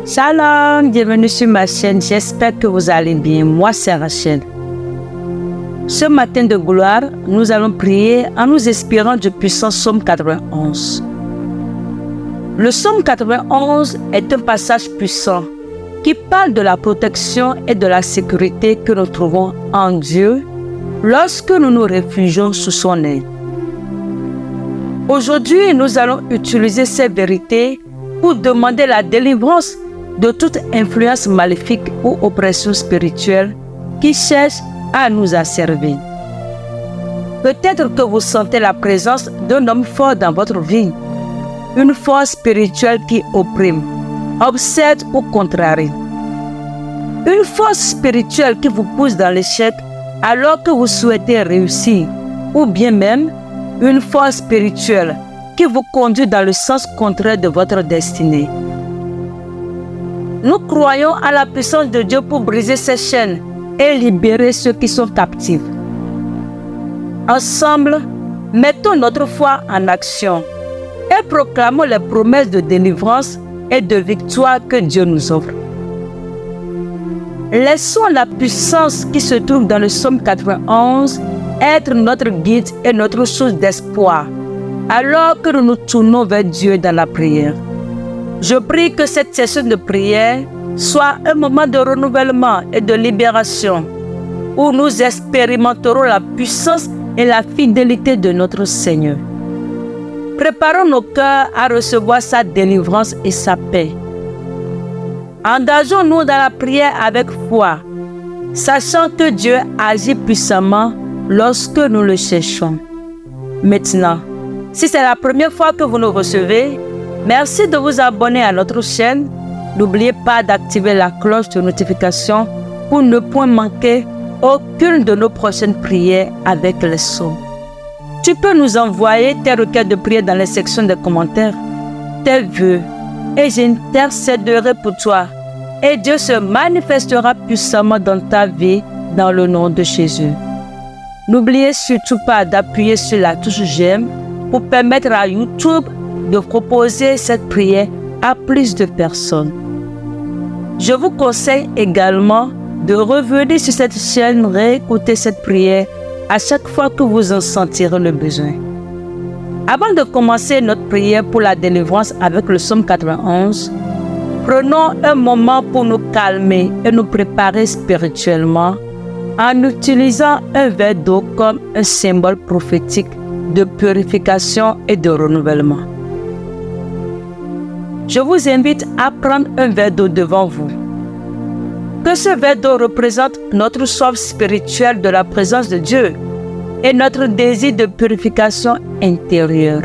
Shalom, bienvenue sur ma chaîne, j'espère que vous allez bien. Moi c'est Rachel. Ce matin de gloire, nous allons prier en nous inspirant du puissant psaume 91. Le psaume 91 est un passage puissant qui parle de la protection et de la sécurité que nous trouvons en Dieu lorsque nous nous réfugions sous son aile. Aujourd'hui, nous allons utiliser ces vérités pour demander la délivrance de toute influence maléfique ou oppression spirituelle qui cherche à nous asservir. Peut-être que vous sentez la présence d'un homme fort dans votre vie, une force spirituelle qui opprime, obsède ou contrarie. Une force spirituelle qui vous pousse dans l'échec alors que vous souhaitez réussir, ou bien même une force spirituelle qui vous conduit dans le sens contraire de votre destinée. Nous croyons à la puissance de Dieu pour briser ces chaînes et libérer ceux qui sont captifs. Ensemble, mettons notre foi en action et proclamons les promesses de délivrance et de victoire que Dieu nous offre. Laissons la puissance qui se trouve dans le psaume 91 être notre guide et notre source d'espoir, alors que nous nous tournons vers Dieu dans la prière. Je prie que cette session de prière soit un moment de renouvellement et de libération, où nous expérimenterons la puissance et la fidélité de notre Seigneur. Préparons nos cœurs à recevoir sa délivrance et sa paix. Engageons-nous dans la prière avec foi, sachant que Dieu agit puissamment lorsque nous le cherchons. Maintenant, si c'est la première fois que vous nous recevez, merci de vous abonner à notre chaîne. N'oubliez pas d'activer la cloche de notification pour ne point manquer aucune de nos prochaines prières avec les psaumes. Tu peux nous envoyer tes requêtes de prière dans les sections de commentaires, tes vœux, et j'intercéderai pour toi. Et Dieu se manifestera puissamment dans ta vie dans le nom de Jésus. N'oubliez surtout pas d'appuyer sur la touche j'aime pour permettre à YouTube de proposer cette prière à plus de personnes. Je vous conseille également de revenir sur cette chaîne, réécouter cette prière à chaque fois que vous en sentirez le besoin. Avant de commencer notre prière pour la délivrance avec le psaume 91, prenons un moment pour nous calmer et nous préparer spirituellement en utilisant un verre d'eau comme un symbole prophétique de purification et de renouvellement. Je vous invite à prendre un verre d'eau devant vous. Que ce verre d'eau représente notre soif spirituelle de la présence de Dieu et notre désir de purification intérieure.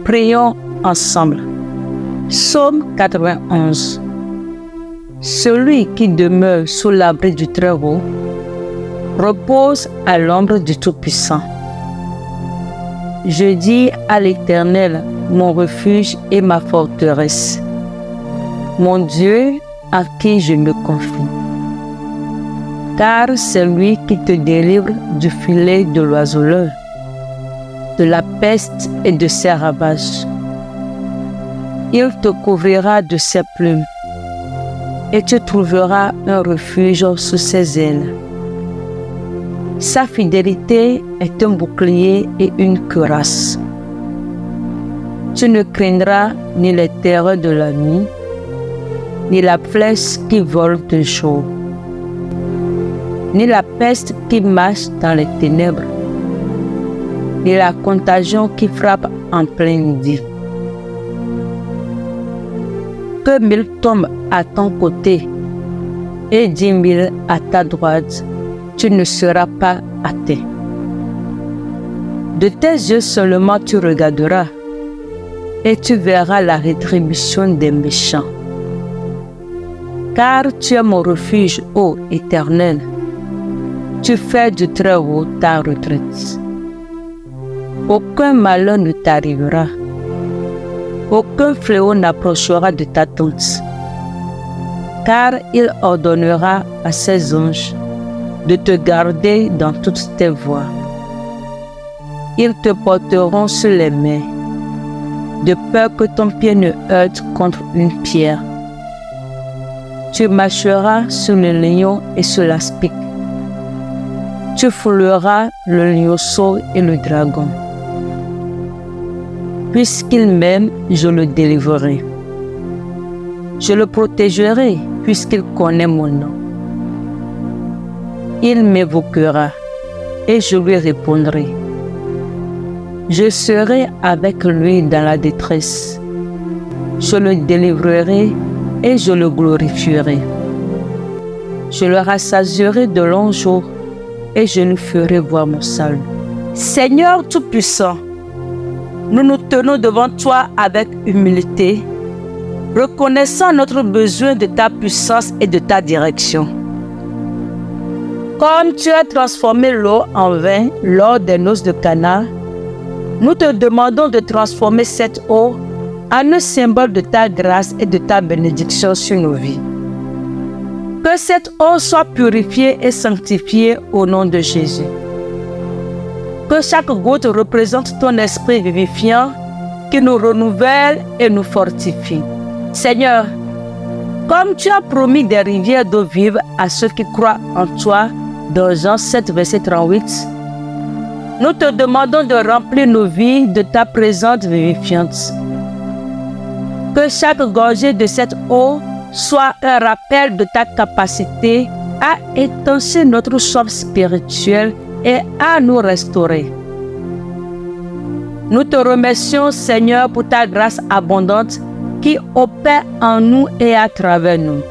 Prions ensemble. Psaume 91. Celui qui demeure sous l'abri du Très-Haut repose à l'ombre du Tout-Puissant. Je dis à l'Éternel, mon refuge et ma forteresse, mon Dieu à qui je me confie. Car c'est lui qui te délivre du filet de l'oiseleur, de la peste et de ses ravages. Il te couvrira de ses plumes et tu trouveras un refuge sous ses ailes. Sa fidélité est un bouclier et une cuirasse. Tu ne craindras ni les terreurs de la nuit, ni la flèche qui vole de jour, ni la peste qui marche dans les ténèbres, ni la contagion qui frappe en plein midi. Que 1000 tombent à ton côté et 10 000 à ta droite, tu ne seras pas atteint. De tes yeux seulement tu regarderas et tu verras la rétribution des méchants. Car tu es mon refuge, ô Éternel. Tu fais du Très-Haut ta retraite. Aucun malheur ne t'arrivera. Aucun fléau n'approchera de ta tente. Car il ordonnera à ses anges de te garder dans toutes tes voies. Ils te porteront sur les mains, de peur que ton pied ne heurte contre une pierre. Tu marcheras sur le lion et sur l'aspic. Tu fouleras le lionceau et le dragon. Puisqu'il m'aime, je le délivrerai. Je le protégerai puisqu'il connaît mon nom. Il m'évoquera et je lui répondrai. Je serai avec lui dans la détresse. Je le délivrerai et je le glorifierai. Je le rassasierai de longs jours et je lui ferai voir mon salut. Seigneur Tout-Puissant, nous nous tenons devant toi avec humilité, reconnaissant notre besoin de ta puissance et de ta direction. Comme tu as transformé l'eau en vin lors des noces de Cana, nous te demandons de transformer cette eau en un symbole de ta grâce et de ta bénédiction sur nos vies. Que cette eau soit purifiée et sanctifiée au nom de Jésus. Que chaque goutte représente ton esprit vivifiant qui nous renouvelle et nous fortifie. Seigneur, comme tu as promis des rivières d'eau vive à ceux qui croient en toi, dans Jean 7, verset 38, nous te demandons de remplir nos vies de ta présence vivifiante. Que chaque gorgée de cette eau soit un rappel de ta capacité à étancher notre soif spirituelle et à nous restaurer. Nous te remercions, Seigneur, pour ta grâce abondante qui opère en nous et à travers nous.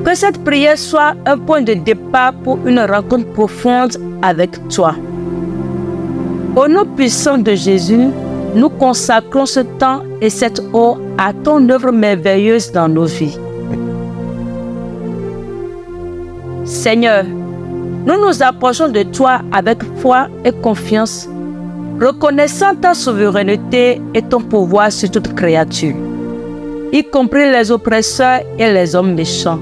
Que cette prière soit un point de départ pour une rencontre profonde avec toi. Au nom puissant de Jésus, nous consacrons ce temps et cette eau à ton œuvre merveilleuse dans nos vies. Seigneur, nous nous approchons de toi avec foi et confiance, reconnaissant ta souveraineté et ton pouvoir sur toute créature, y compris les oppresseurs et les hommes méchants.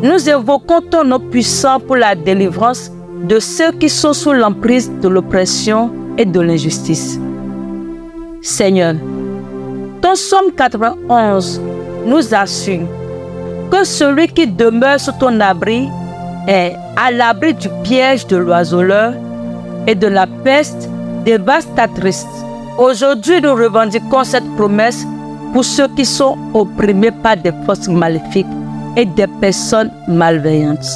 Nous évoquons ton nom puissant pour la délivrance de ceux qui sont sous l'emprise de l'oppression et de l'injustice. Seigneur, ton psaume 91 nous assure que celui qui demeure sous ton abri est à l'abri du piège de l'oiseleur et de la peste dévastatrice. Aujourd'hui, nous revendiquons cette promesse pour ceux qui sont opprimés par des forces maléfiques et des personnes malveillantes.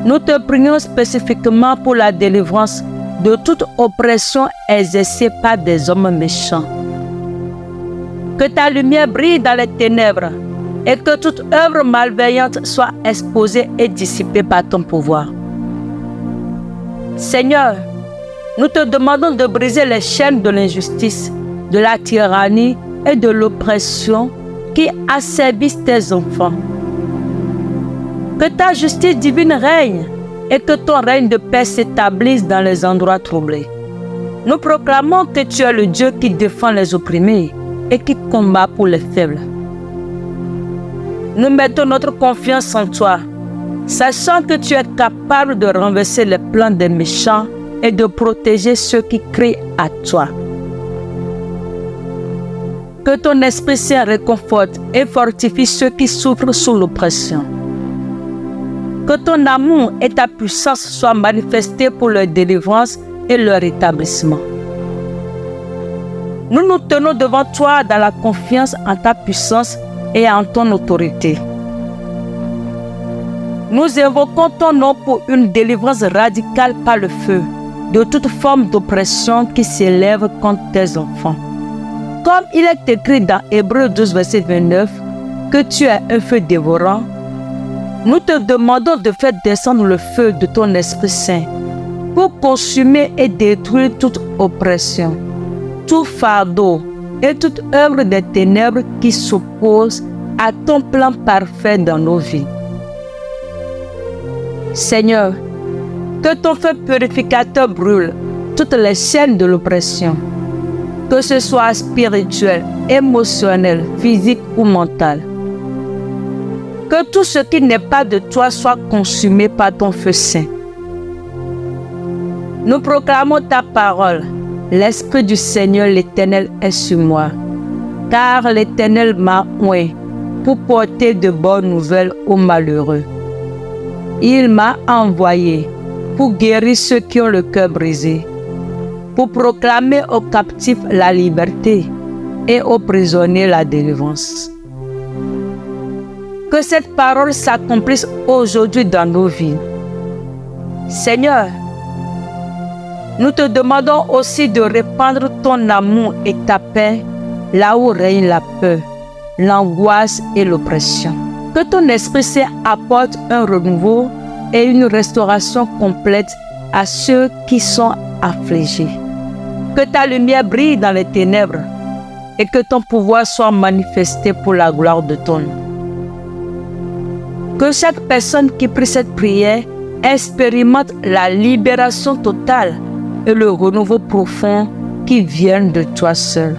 Nous te prions spécifiquement pour la délivrance de toute oppression exercée par des hommes méchants. Que ta lumière brille dans les ténèbres et que toute œuvre malveillante soit exposée et dissipée par ton pouvoir. Seigneur, nous te demandons de briser les chaînes de l'injustice, de la tyrannie et de l'oppression qui asservissent tes enfants. Que ta justice divine règne et que ton règne de paix s'établisse dans les endroits troublés. Nous proclamons que tu es le Dieu qui défend les opprimés et qui combat pour les faibles. Nous mettons notre confiance en toi, sachant que tu es capable de renverser les plans des méchants et de protéger ceux qui crient à toi. Que ton Esprit Saint réconforte et fortifie ceux qui souffrent sous l'oppression. Que ton amour et ta puissance soient manifestés pour leur délivrance et leur établissement. Nous nous tenons devant toi dans la confiance en ta puissance et en ton autorité. Nous invoquons ton nom pour une délivrance radicale par le feu de toute forme d'oppression qui s'élève contre tes enfants. Comme il est écrit dans Hébreux 12, verset 29, que tu es un feu dévorant, nous te demandons de faire descendre le feu de ton Esprit Saint pour consumer et détruire toute oppression, tout fardeau et toute œuvre des ténèbres qui s'oppose à ton plan parfait dans nos vies. Seigneur, que ton feu purificateur brûle toutes les chaînes de l'oppression, que ce soit spirituel, émotionnel, physique ou mental. Que tout ce qui n'est pas de toi soit consumé par ton feu saint. Nous proclamons ta parole. L'Esprit du Seigneur l'Éternel est sur moi, car l'Éternel m'a oint pour porter de bonnes nouvelles aux malheureux. Il m'a envoyé pour guérir ceux qui ont le cœur brisé, pour proclamer aux captifs la liberté et aux prisonniers la délivrance. Que cette parole s'accomplisse aujourd'hui dans nos vies. Seigneur, nous te demandons aussi de répandre ton amour et ta paix là où règne la peur, l'angoisse et l'oppression. Que ton Esprit Saint apporte un renouveau et une restauration complète à ceux qui sont affligés. Que ta lumière brille dans les ténèbres et que ton pouvoir soit manifesté pour la gloire de ton nom. Que chaque personne qui prie cette prière expérimente la libération totale et le renouveau profond qui viennent de toi seul.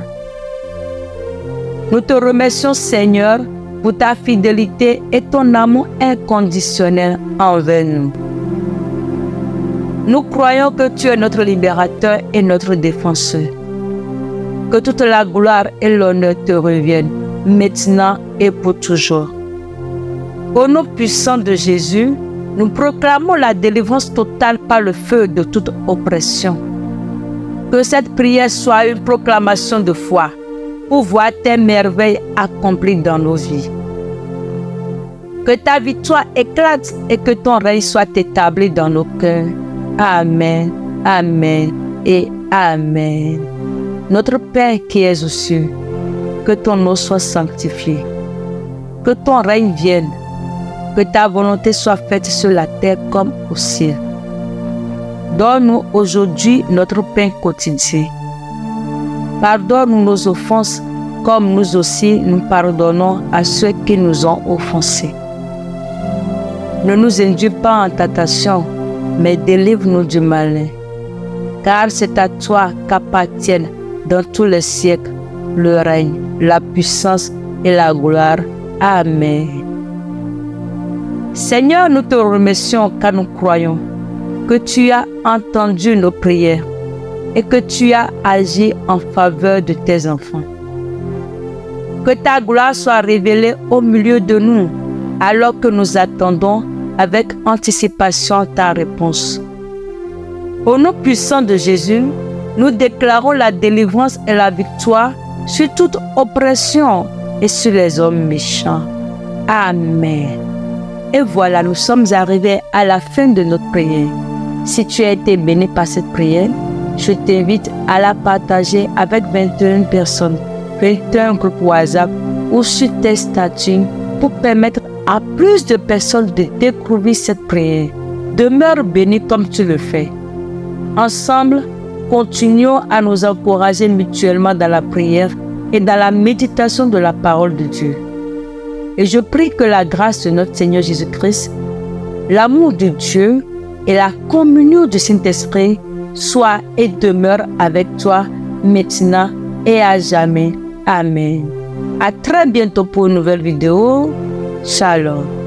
Nous te remercions, Seigneur, pour ta fidélité et ton amour inconditionnel envers nous. Nous croyons que tu es notre libérateur et notre défenseur. Que toute la gloire et l'honneur te reviennent, maintenant et pour toujours. Au nom puissant de Jésus, nous proclamons la délivrance totale par le feu de toute oppression. Que cette prière soit une proclamation de foi pour voir tes merveilles accomplies dans nos vies. Que ta victoire éclate et que ton règne soit établi dans nos cœurs. Amen, amen et amen. Notre Père qui es aux cieux, que ton nom soit sanctifié, que ton règne vienne, que ta volonté soit faite sur la terre comme au ciel. Donne-nous aujourd'hui notre pain quotidien. Pardonne-nous nos offenses, comme nous aussi nous pardonnons à ceux qui nous ont offensés. Ne nous induis pas en tentation, mais délivre-nous du malin. Car c'est à toi qu'appartiennent dans tous les siècles le règne, la puissance et la gloire. Amen. Seigneur, nous te remercions car nous croyons que tu as entendu nos prières et que tu as agi en faveur de tes enfants. Que ta gloire soit révélée au milieu de nous alors que nous attendons avec anticipation ta réponse. Au nom puissant de Jésus, nous déclarons la délivrance et la victoire sur toute oppression et sur les hommes méchants. Amen. Et voilà, nous sommes arrivés à la fin de notre prière. Si tu as été béni par cette prière, je t'invite à la partager avec 21 personnes, 21 groupes WhatsApp ou sur tes statuts pour permettre à plus de personnes de découvrir cette prière. Demeure béni comme tu le fais. Ensemble, continuons à nous encourager mutuellement dans la prière et dans la méditation de la parole de Dieu. Et je prie que la grâce de notre Seigneur Jésus-Christ, l'amour de Dieu et la communion du Saint-Esprit soient et demeurent avec toi maintenant et à jamais. Amen. À très bientôt pour une nouvelle vidéo. Shalom.